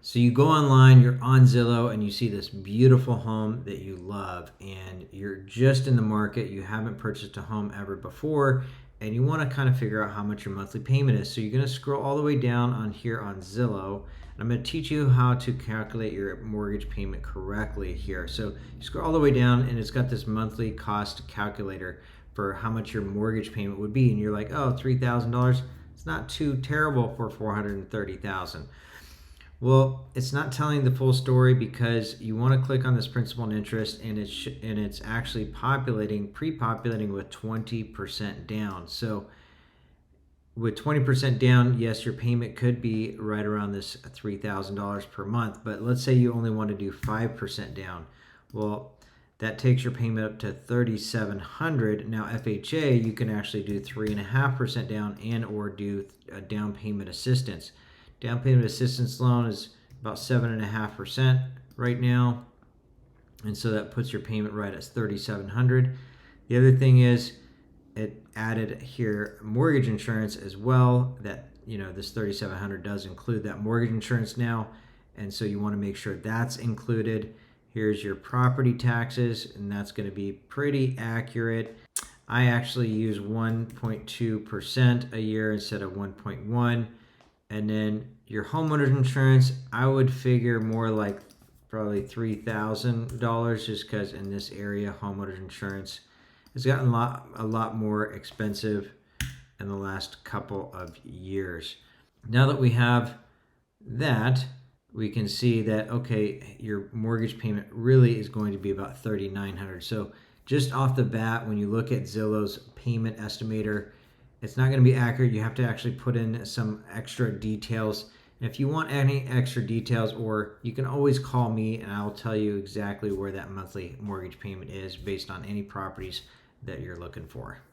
So you go online, you're on Zillow, and you see this beautiful home that you love, and you're just in the market, you haven't purchased a home ever before, and you want to kind of figure out how much your monthly payment is. So you're going to scroll all the way down on here on Zillow, and I'm going to teach you how to calculate your mortgage payment correctly here. So you scroll all the way down, and it's got this monthly cost calculator for how much your mortgage payment would be, and you're like, oh, $3,000. It's not too terrible for $430,000. Well, it's not telling the full story because you want to click on this principal and interest, and it's actually pre-populating with 20% down. So with 20% down, yes, your payment could be right around this $3,000 per month. But let's say you only want to do 5% down. Well, that takes your payment up to $3,700. Now FHA, you can actually do 3.5% down and or do a down payment assistance. Down payment assistance loan is about 7.5% right now, and so that puts your payment right at $3,700. The other thing is it added here mortgage insurance as well. That this $3,700 does include that mortgage insurance now, and so you want to make sure that's included. Here's your property taxes, and that's going to be pretty accurate. I actually use 1.2% a year instead of 1.1%. And then your homeowner's insurance, I would figure more like probably $3,000, just because in this area, homeowner's insurance has gotten a lot more expensive in the last couple of years. Now that we have that, we can see that, okay, your mortgage payment really is going to be about $3,900. So just off the bat, when you look at Zillow's payment estimator, it's not going to be accurate. You have to actually put in some extra details. And if you want any extra details, or you can always call me and I'll tell you exactly where that monthly mortgage payment is based on any properties that you're looking for.